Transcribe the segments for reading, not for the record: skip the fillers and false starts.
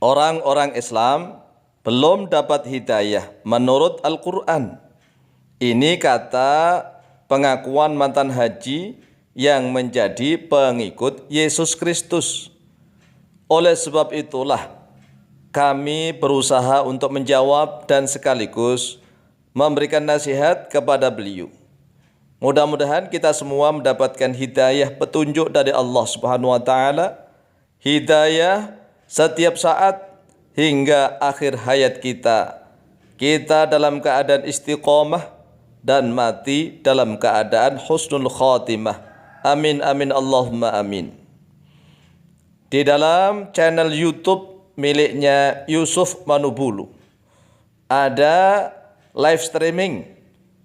orang-orang Islam belum dapat hidayah menurut Al-Quran. Ini kata pengakuan mantan haji yang menjadi pengikut Yesus Kristus. Oleh sebab itulah kami berusaha untuk menjawab dan sekaligus memberikan nasihat kepada beliau. Mudah-mudahan kita semua mendapatkan hidayah petunjuk dari Allah Subhanahu wa taala, hidayah setiap saat hingga akhir hayat kita. Kita dalam keadaan istiqomah dan mati dalam keadaan husnul khatimah. Amin amin Allahumma amin. Di dalam channel YouTube miliknya Yusuf Manubulu ada live streaming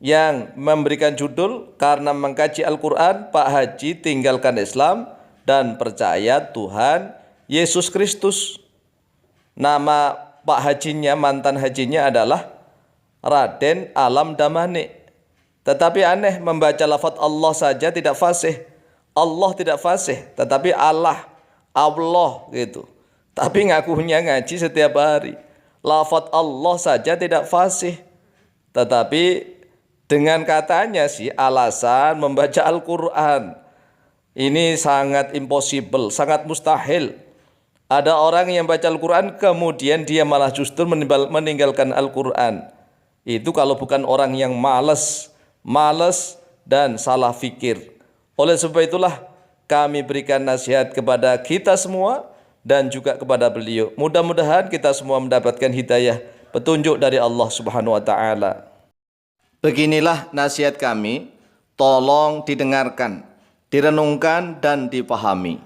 yang memberikan judul "Karena Mengkaji Al-Quran, Pak Haji Tinggalkan Islam dan Percaya Tuhan Yesus Kristus." Nama Pak Hajinya, mantan hajinya adalah Raden Alam Damane. Tetapi aneh, membaca lafaz Allah saja tidak fasih. Allah tidak fasih, tetapi Allah gitu. Tapi ngakunya ngaji setiap hari. Lafaz Allah saja tidak fasih. Tetapi dengan katanya sih alasan membaca Al-Quran. Ini sangat impossible, sangat mustahil. Ada orang yang baca Al-Quran kemudian dia malah justru meninggalkan Al-Quran. Itu kalau bukan orang yang malas dan salah fikir. Oleh sebab itulah kami berikan nasihat kepada kita semua dan juga kepada beliau. Mudah-mudahan kita semua mendapatkan hidayah petunjuk dari Allah Subhanahu wa taala. Beginilah nasihat kami, tolong didengarkan, direnungkan dan dipahami.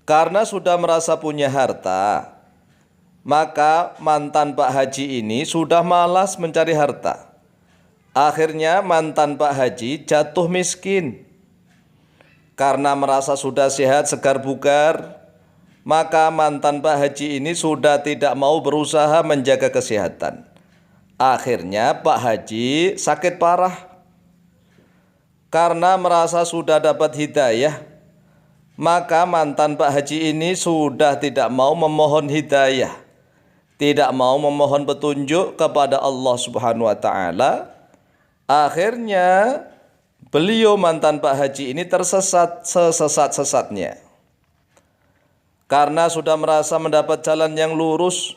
Karena sudah merasa punya harta, maka mantan Pak Haji ini sudah malas mencari harta. Akhirnya mantan Pak Haji jatuh miskin. Karena merasa sudah sehat segar bugar, maka mantan Pak Haji ini sudah tidak mau berusaha menjaga kesehatan. Akhirnya Pak Haji sakit parah. Karena merasa sudah dapat hidayah, maka mantan Pak Haji ini sudah tidak mau memohon hidayah, tidak mau memohon petunjuk kepada Allah Subhanahu wa taala. Akhirnya beliau mantan Pak Haji ini tersesat sesat-sesatnya. Karena sudah merasa mendapat jalan yang lurus,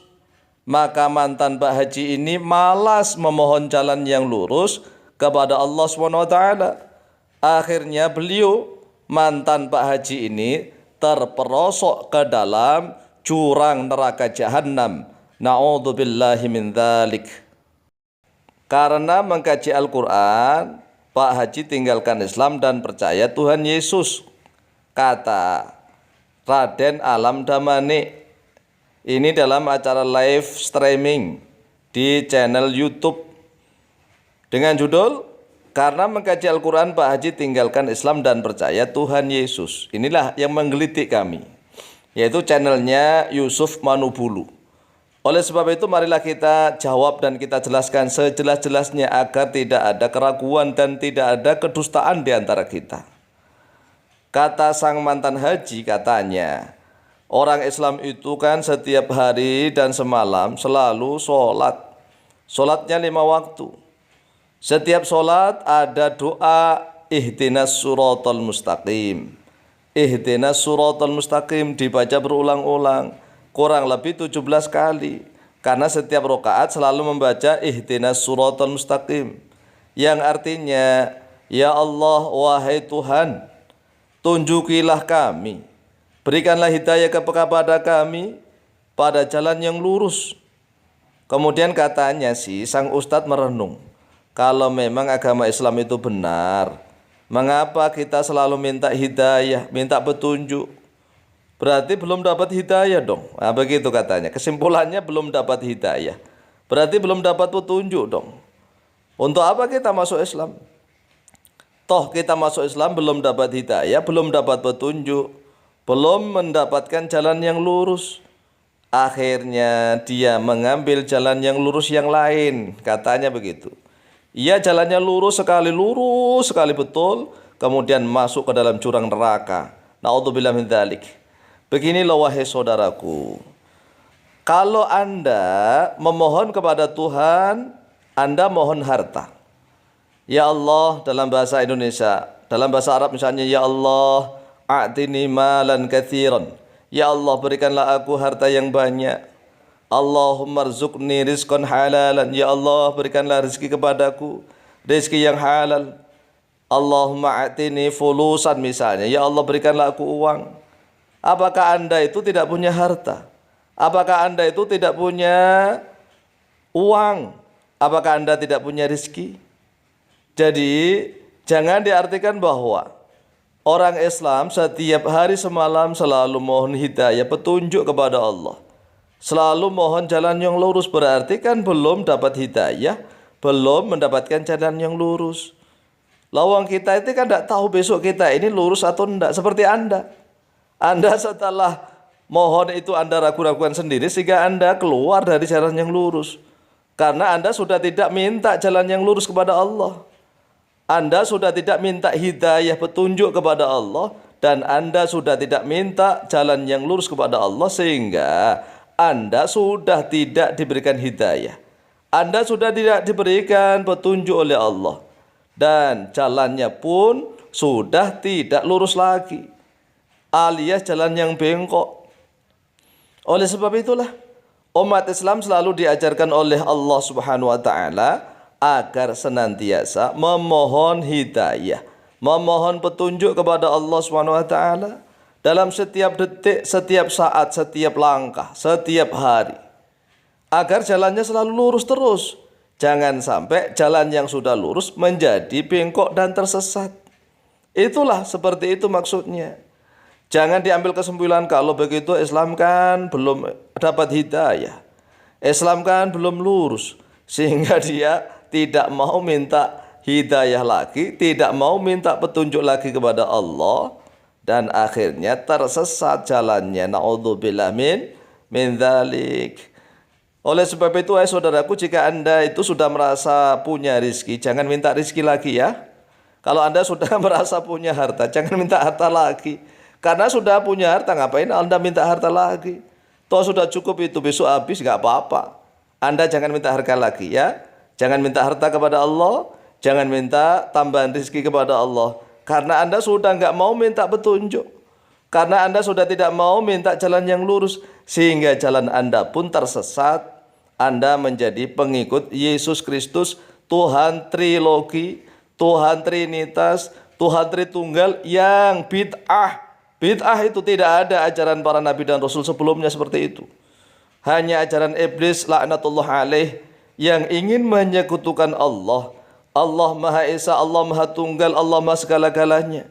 maka mantan Pak Haji ini malas memohon jalan yang lurus kepada Allah Subhanahu wa taala. Akhirnya beliau mantan Pak Haji ini terperosok ke dalam jurang neraka jahanam. Na'udzubillahi min dzalik. Karena mengkaji Al-Quran, Pak Haji tinggalkan Islam dan percaya Tuhan Yesus, kata Raden Alam Damane. Ini dalam acara live streaming di channel YouTube dengan judul "Karena Mengkaji Al-Quran, Pak Haji Tinggalkan Islam dan Percaya Tuhan Yesus." Inilah yang menggelitik kami, yaitu channelnya Yusuf Manubulu. Oleh sebab itu marilah kita jawab dan kita jelaskan sejelas-jelasnya agar tidak ada keraguan dan tidak ada kedustaan di antara kita. Kata sang mantan haji, katanya, orang Islam itu kan setiap hari dan semalam selalu sholat. Sholatnya 5 waktu. Setiap sholat ada doa ihdinas suratal mustaqim. Ihdinas suratal mustaqim dibaca berulang-ulang, kurang lebih 17 kali. Karena setiap rakaat selalu membaca ihdinas suratal mustaqim, yang artinya, ya Allah, wahai Tuhan, tunjukilah kami, berikanlah hidayah kepada kami pada jalan yang lurus. Kemudian katanya sih sang ustadz merenung, kalau memang agama Islam itu benar, mengapa kita selalu minta hidayah, minta petunjuk? Berarti belum dapat hidayah dong. Nah, begitu katanya. Kesimpulannya belum dapat hidayah. Berarti belum dapat petunjuk dong. Untuk apa kita masuk Islam? Toh kita masuk Islam belum dapat hidayah, belum dapat petunjuk, belum mendapatkan jalan yang lurus. Akhirnya dia mengambil jalan yang lurus yang lain, katanya begitu. Ia jalannya lurus sekali betul, kemudian masuk ke dalam jurang neraka. Na'udzubillah min dzalik. Beginilah wahai saudaraku, Kalau Anda memohon kepada Tuhan, Anda mohon harta. Ya Allah dalam bahasa Indonesia, dalam bahasa Arab misalnya, ya Allah a'tini malan katsiran. Ya Allah berikanlah aku harta yang banyak. Allahumma rzuqni rizqan halalan. Ya Allah berikanlah rezeki kepadaku, rezeki yang halal. Allahumma a'tini fulusan misalnya, ya Allah berikanlah aku uang. Apakah Anda itu tidak punya harta? Apakah Anda itu tidak punya uang? Apakah Anda tidak punya rezeki? Jadi jangan diartikan bahwa orang Islam setiap hari semalam selalu mohon hidayah, petunjuk kepada Allah, selalu mohon jalan yang lurus, berarti kan belum dapat hidayah, belum mendapatkan jalan yang lurus. Lawang kita itu kan tidak tahu besok kita ini lurus atau tidak. Seperti Anda setelah mohon itu Anda ragu-ragukan sendiri sehingga Anda keluar dari jalan yang lurus. Karena Anda sudah tidak minta jalan yang lurus kepada Allah. Anda sudah tidak minta hidayah, petunjuk kepada Allah, dan Anda sudah tidak minta jalan yang lurus kepada Allah, sehingga Anda sudah tidak diberikan hidayah. Anda sudah tidak diberikan petunjuk oleh Allah, dan jalannya pun sudah tidak lurus lagi, alias jalan yang bengkok. Oleh sebab itulah umat Islam selalu diajarkan oleh Allah Subhanahu wa taala agar senantiasa memohon hidayah, memohon petunjuk kepada Allah Subhanahu wa taala dalam setiap detik, setiap saat, setiap langkah, setiap hari, agar jalannya selalu lurus terus. Jangan sampai jalan yang sudah lurus menjadi bengkok dan tersesat. Itulah seperti itu maksudnya. Jangan diambil kesimpulan kalau begitu Islam kan belum dapat hidayah, Islam kan belum lurus, sehingga dia tidak mau minta hidayah lagi, tidak mau minta petunjuk lagi kepada Allah, dan akhirnya tersesat jalannya. Na'udzubillah min dzalik. Oleh sebab itu, saudaraku, jika Anda itu sudah merasa punya rizki, jangan minta rizki lagi ya. Kalau Anda sudah merasa punya harta, jangan minta harta lagi. Karena sudah punya harta, ngapain Anda minta harta lagi? Toh sudah cukup itu, besok habis nggak apa-apa. Anda jangan minta harta lagi ya. Jangan minta harta kepada Allah, jangan minta tambahan rezeki kepada Allah. Karena Anda sudah nggak mau minta petunjuk. Karena Anda sudah tidak mau minta jalan yang lurus, sehingga jalan Anda pun tersesat. Anda menjadi pengikut Yesus Kristus, Tuhan Trilogi, Tuhan Trinitas, Tuhan Tritunggal yang bid'ah. Bid'ah itu tidak ada ajaran para nabi dan rasul sebelumnya seperti itu. Hanya ajaran iblis laknatullah alaih yang ingin menyekutukan Allah. Allah Maha Esa, Allah Maha Tunggal, Allah Maha segala-galanya.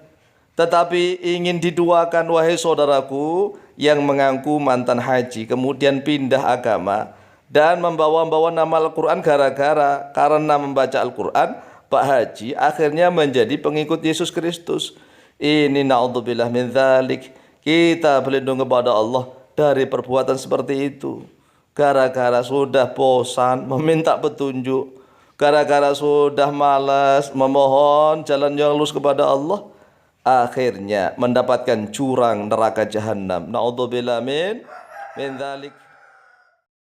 Tetapi ingin diduakan, wahai saudaraku, yang mengaku mantan haji kemudian pindah agama dan membawa-bawa nama Al-Quran gara-gara karena membaca Al-Quran, Pak Haji akhirnya menjadi pengikut Yesus Kristus. Ini na'udzubillah min dzalik. Kita berlindung kepada Allah dari perbuatan seperti itu. Gara-gara sudah bosan meminta petunjuk, gara-gara sudah malas memohon jalan yang lurus kepada Allah, akhirnya mendapatkan jurang neraka jahanam. Na'udzubillah min dzalik.